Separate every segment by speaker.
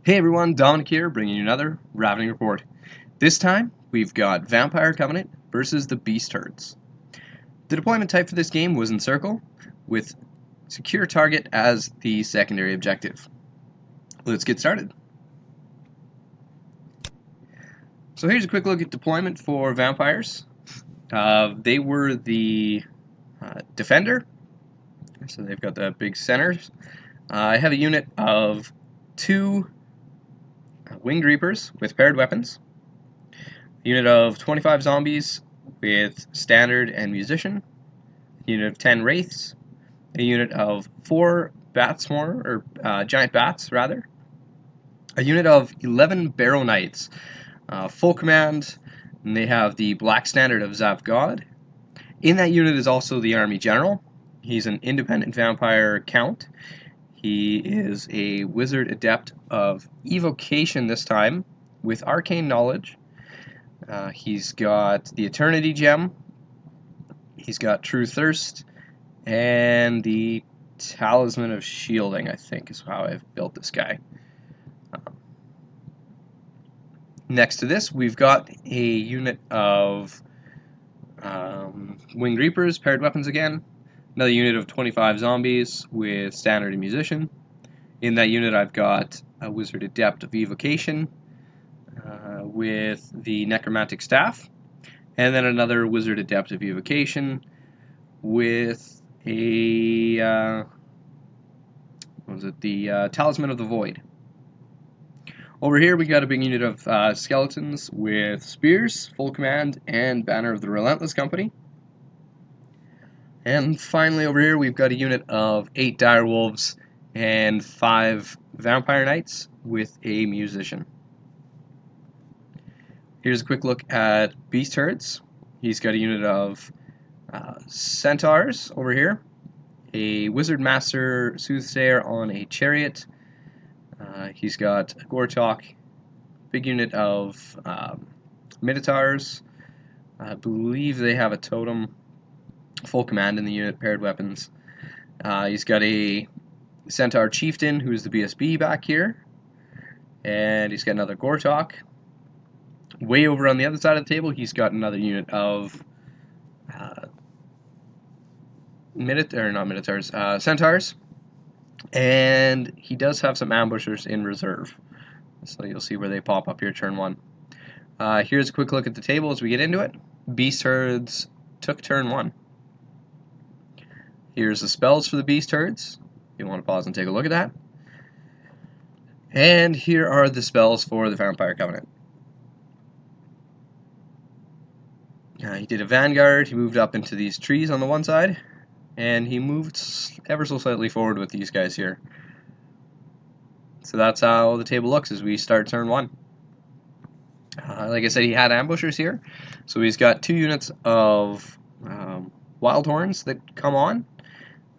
Speaker 1: Hey everyone, Dominic here, bringing you another Ravening Report. This time, we've got Vampire Covenant versus the Beast Herds. The deployment type for this game was encircle, with secure target as the secondary objective. Let's get started. So here's a quick look at deployment for Vampires. They were the defender, so they've got the big centers. I have a unit of 2 Winged Reapers with paired weapons, a unit of 25 zombies with standard and musician, a unit of 10 wraiths, a unit of 4 giant bats rather, a unit of 11 barrow knights, full command, and they have the black standard of Zavgod. In that unit is also the army general. He's an independent vampire count. He is a wizard adept of evocation this time with arcane knowledge. He's got the Eternity Gem, he's got True Thirst, and the Talisman of Shielding, I think, is how I've built this guy. Next to this, we've got a unit of Winged Reapers, paired weapons again, another unit of 25 zombies with standard and musician. In that unit, I've got a Wizard Adept of Evocation with the Necromantic Staff, and then another Wizard Adept of Evocation with a Talisman of the Void. Over here we got a big unit of skeletons with spears, full command, and Banner of the Relentless Company. And finally over here we've got a unit of 8 direwolves and 5 vampire knights with a musician. Here's a quick look at beast herds. He's got a unit of centaurs over here, a wizard master soothsayer on a chariot. He's got a Gortok, big unit of minotaurs. I believe they have a totem, full command in the unit, paired weapons. He's got a centaur chieftain who's the BSB back here, and he's got another Gortok. Way over on the other side of the table, he's got another unit of centaurs, and he does have some ambushers in reserve. So you'll see where they pop up here turn 1. Here's a quick look at the table as we get into it. Beast herds took turn 1. Here's the spells for the beast herds. You want to pause and take a look at that. And here are the spells for the Vampire Covenant. He did a Vanguard, he moved up into these trees on the one side, and he moved ever so slightly forward with these guys here. So that's how the table looks as we start turn 1. Like I said, he had ambushers here, so he's got 2 units of wild horns that come on.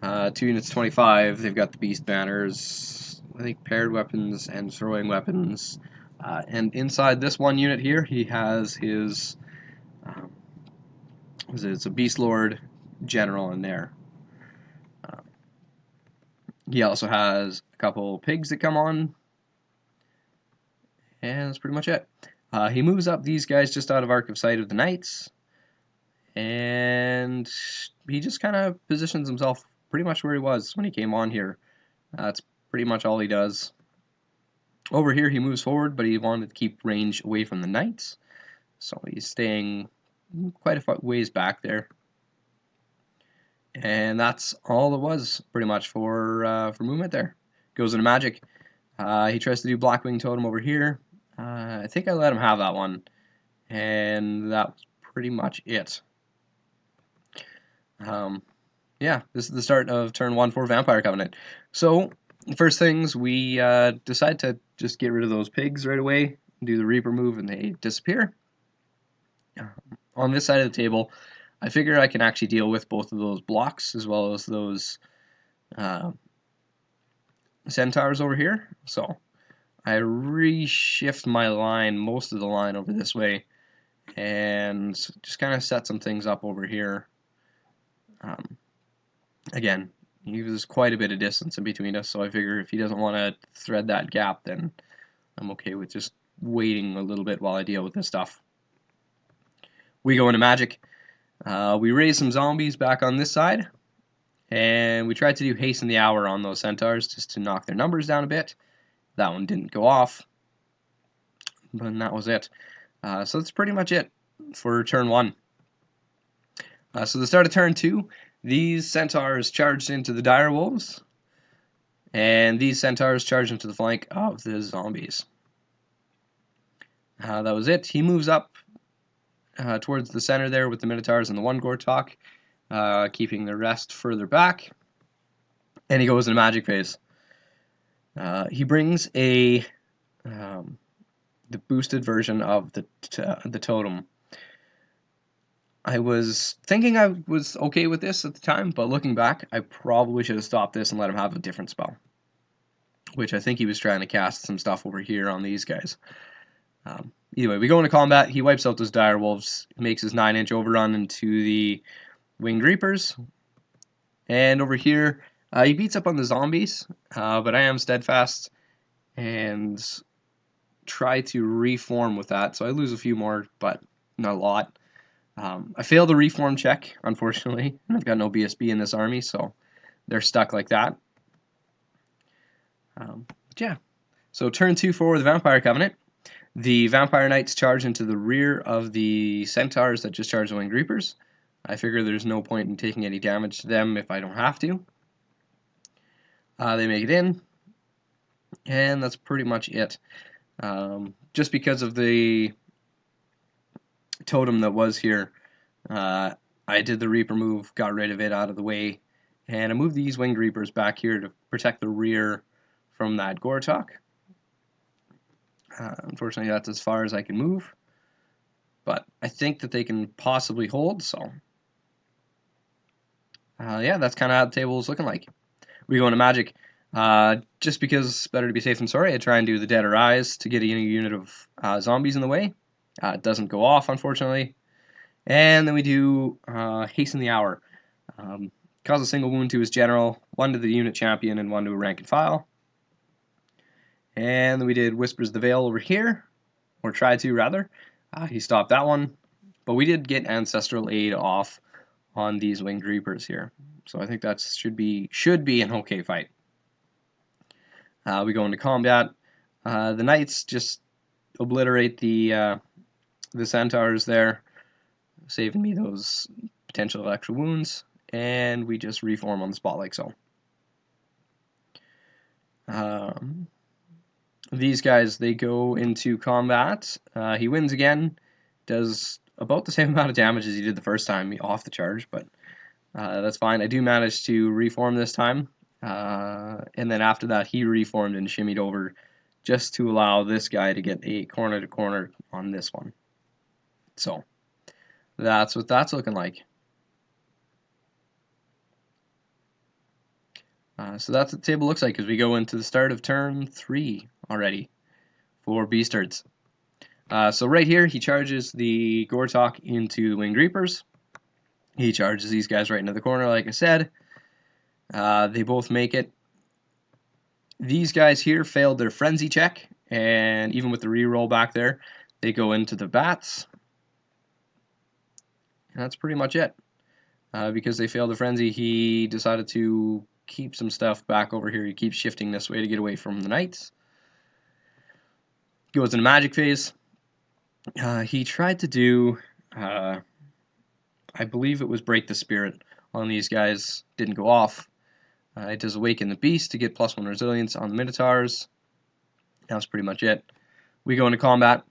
Speaker 1: 2 units 25, they've got the beast banners, I think paired weapons and throwing weapons. And inside this one unit here, he has his it's a Beast Lord General in there. He also has a couple pigs that come on, and that's pretty much it. He moves up these guys just out of arc of sight of the knights, and he just kind of positions himself pretty much where he was when he came on here. That's pretty much all he does. Over here he moves forward, but he wanted to keep range away from the knights, so he's staying quite a ways back there. And that's all it was pretty much for movement there. Goes into magic. He tries to do Blackwing Totem over here. I think I let him have that one, and that's pretty much it. Yeah, this is the start of turn 1 for Vampire Covenant. So, first things, we decide to just get rid of those pigs right away, do the Reaper move, and they disappear. On this side of the table, I figure I can actually deal with both of those blocks as well as those centaurs over here. So I reshift my line, most of the line over this way, and just kind of set some things up over here. Again, there's quite a bit of distance in between us, so I figure if he doesn't want to thread that gap, then I'm okay with just waiting a little bit while I deal with this stuff. We go into magic. We raise some zombies back on this side, and we tried to do hasten the hour on those centaurs just to knock their numbers down a bit. That one didn't go off, but that was it. So that's pretty much it for turn 1. So the start of turn 2, these centaurs charged into the dire wolves, and these centaurs charged into the flank of the zombies. That was it. He moves up towards the center there with the minotaurs and the one Gortok, keeping the rest further back, and he goes into magic phase. He brings the boosted version of the totem. I was thinking I was okay with this at the time, but looking back, I probably should have stopped this and let him have a different spell, which I think he was trying to cast some stuff over here on these guys. Either way, we go into combat. He wipes out those dire wolves, makes his 9-inch overrun into the winged reapers, and over here he beats up on the zombies, but I am steadfast and try to reform with that, so I lose a few more, but not a lot. I failed the reform check, unfortunately, and I've got no BSB in this army, so they're stuck like that. But yeah, so turn 2 for the Vampire Covenant. The Vampire Knights charge into the rear of the Centaurs that just charge the Winged Reapers. I figure there's no point in taking any damage to them if I don't have to. They make it in, and that's pretty much it. Just because of the totem that was here, I did the Reaper move, got rid of it out of the way, and I moved these Winged Reapers back here to protect the rear from that Gortok. Unfortunately, that's as far as I can move, but I think that they can possibly hold, so yeah, that's kind of how the table is looking like. We go into magic. Just because it's better to be safe than sorry, I try and do the Dead Arise to get a unit of zombies in the way. It doesn't go off, unfortunately. And then we do Hasten the Hour. Cause a single wound to his general, 1 to the unit champion, and 1 to a rank and file. And then we did Whispers the Veil over here, or tried to, rather. He stopped that one. But we did get Ancestral Aid off on these Winged Reapers here. So I think that should be an okay fight. We go into combat. The Knights just obliterate the Centaurs there, saving me those potential extra wounds, and we just reform on the spot like so. These guys, they go into combat. He wins again, does about the same amount of damage as he did the first time off the charge, but that's fine. I do manage to reform this time, and then after that he reformed and shimmied over just to allow this guy to get a corner to corner on this one. So that's what that's looking like. So that's what the table looks like as we go into the start of turn 3 already for Beastards. So right here, he charges the Gortok into the Winged Reapers. He charges these guys right into the corner, like I said. They both make it. These guys here failed their Frenzy check, and even with the reroll back there, they go into the bats. And that's pretty much it. Because they failed the Frenzy, he decided to keep some stuff back over here. He keeps shifting this way to get away from the Knights. Goes into Magic phase. He tried to do, I believe it was Break the Spirit on these guys. Didn't go off. It does Awaken the Beast to get +1 resilience on the Minotaurs. That's pretty much it. We go into combat.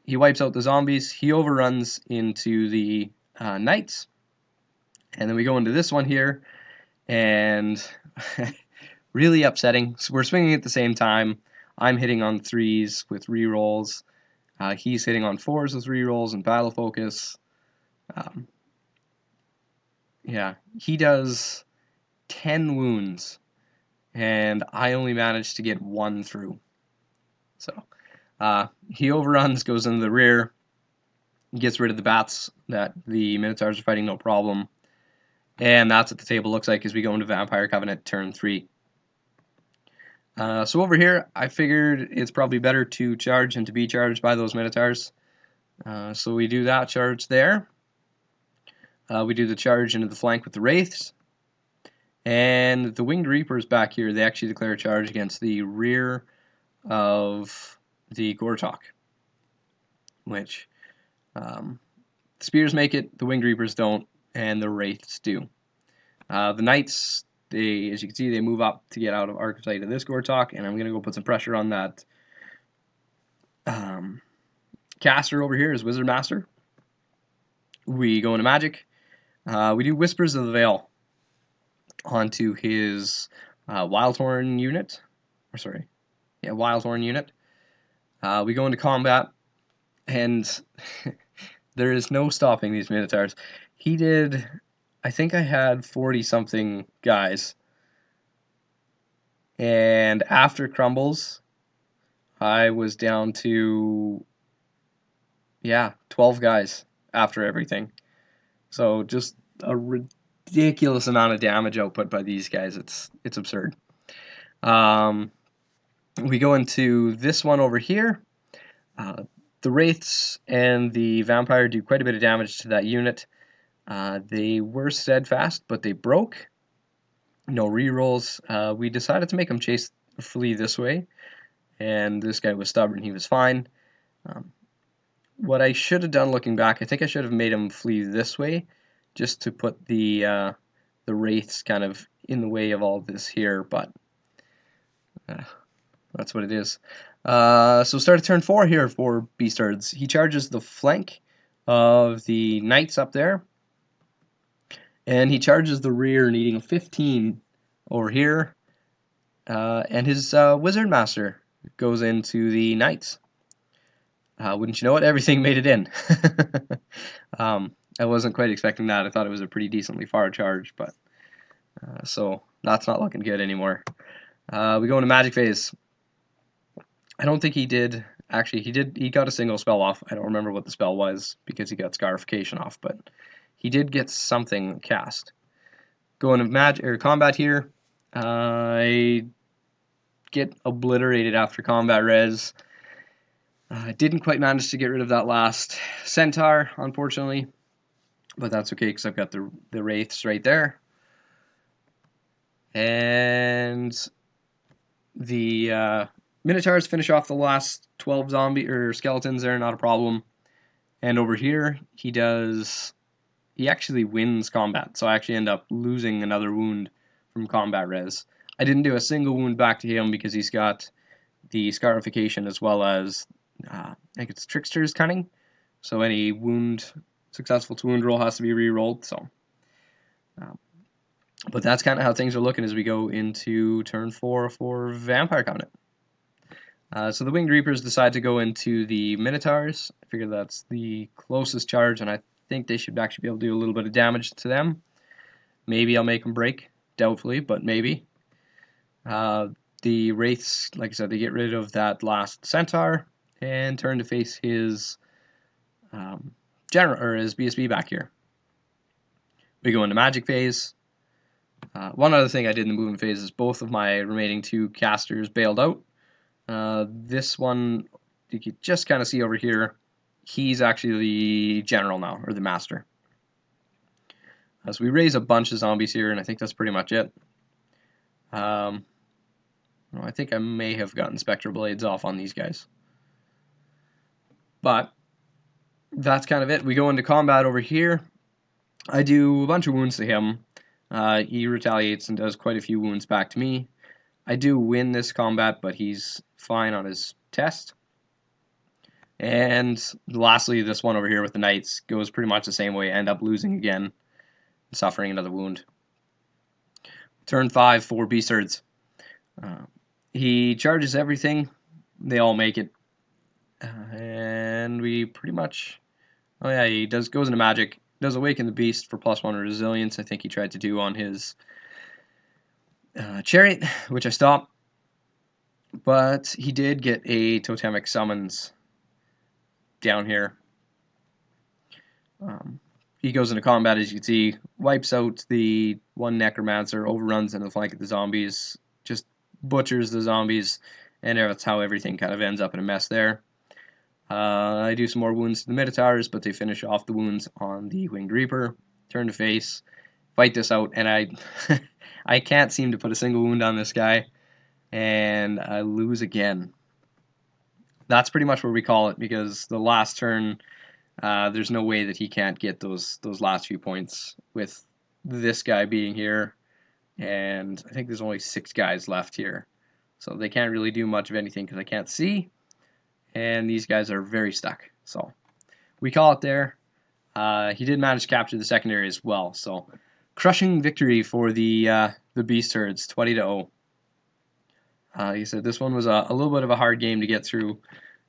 Speaker 1: He wipes out the zombies. He overruns into the Knights. And then we go into this one here. And really upsetting. So we're swinging at the same time. I'm hitting on 3s with rerolls. He's hitting on 4s with rerolls and battle focus. Yeah, he does 10 wounds, and I only managed to get 1 through. So he overruns, goes into the rear, gets rid of the bats that the Minotaurs are fighting, no problem. And that's what the table looks like as we go into Vampire Covenant turn 3. So over here, I figured it's probably better to charge and to be charged by those Minotaurs. So we do that charge there. We do the charge into the flank with the Wraiths. And the Winged Reapers back here, they actually declare a charge against the rear of the Gortok. Which, Spears make it, the Winged Reapers don't, and the Wraiths do. The Knights, they, as you can see, they move up to get out of arc of sight of this Gortok, and I'm going to go put some pressure on that caster over here, is Wizard Master. We go into Magic. We do Whispers of the Veil onto his Wildhorn unit. Or sorry, yeah, Wildhorn unit. We go into combat, and there is no stopping these Minotaurs. He did, I think I had 40-something guys. And after Crumbles, I was down to, yeah, 12 guys after everything. So just a ridiculous amount of damage output by these guys. It's absurd. We go into this one over here. The Wraiths and the Vampire do quite a bit of damage to that unit. They were steadfast, but they broke. No rerolls. We decided to make them flee this way, and this guy was stubborn. He was fine. What I should have done looking back, I think I should have made him flee this way, just to put the Wraiths kind of in the way of all this here, but that's what it is. So start of turn 4 here for Beastards. He charges the flank of the Knights up there, and he charges the rear, needing a 15 over here, and his Wizard Master goes into the Knights. Wouldn't you know it, everything made it in. I wasn't quite expecting that. I thought it was a pretty decently far charge, but so that's not looking good anymore. We go into Magic phase. I don't think he did. Actually, he got a single spell off. I don't remember what the spell was because he got Scarification off, but he did get something cast. Going to combat here. I get obliterated after combat res. I didn't quite manage to get rid of that last Centaur, unfortunately, but that's okay because I've got the Wraiths right there. And the Minotaurs finish off the last 12 skeletons there, not a problem. And over here, he actually wins combat, so I actually end up losing another wound from combat res. I didn't do a single wound back to him because he's got the Scarification as well as, I think it's Trickster's Cunning, so any successful wound roll has to be re-rolled, so. But that's kind of how things are looking as we go into turn 4 for Vampire Covenant. So the Winged Reapers decide to go into the Minotaurs. I figure that's the closest charge, and I think they should actually be able to do a little bit of damage to them. Maybe I'll make them break. Doubtfully, but maybe. The Wraiths, like I said, they get rid of that last Centaur and turn to face his his BSB back here. We go into Magic phase. One other thing I did in the movement phase is both of my remaining 2 casters bailed out. This one, you can just kind of see over here, he's actually the general now, or the master. So we raise a bunch of zombies here, and I think that's pretty much it. I think I may have gotten Spectral Blades off on these guys. But that's kind of it. We go into combat over here. I do a bunch of wounds to him. He retaliates and does quite a few wounds back to me. I do win this combat, but he's fine on his test. And lastly, this one over here with the Knights goes pretty much the same way. I end up losing again, suffering another wound. Turn 5 for Beastards. He charges everything. They all make it. And we pretty much... Oh yeah, he goes into Magic. Does Awaken the Beast for +1 Resilience. I think he tried to do on his Chariot, which I stopped. But he did get a Totemic Summons down here. He goes into combat, as you can see, wipes out the one Necromancer, overruns into the flank of the zombies, just butchers the zombies, and that's how everything kind of ends up in a mess there. I do some more wounds to the Minotaurs, but they finish off the wounds on the Winged Reaper. Turn to face, fight this out, and I I can't seem to put a single wound on this guy, and I lose again. That's pretty much where we call it, because the last turn, there's no way that he can't get those last few points with this guy being here, and I think there's only 6 guys left here, so they can't really do much of anything because I can't see, and these guys are very stuck. So we call it there. He did manage to capture the secondary as well, so crushing victory for the Beast Herds, 20-0. Like I said, this one was a little bit of a hard game to get through,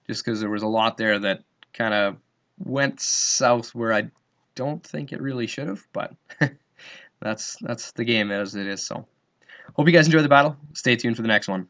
Speaker 1: just because there was a lot there that kind of went south where I don't think it really should have, but that's the game as it is. So hope you guys enjoy the battle. Stay tuned for the next one.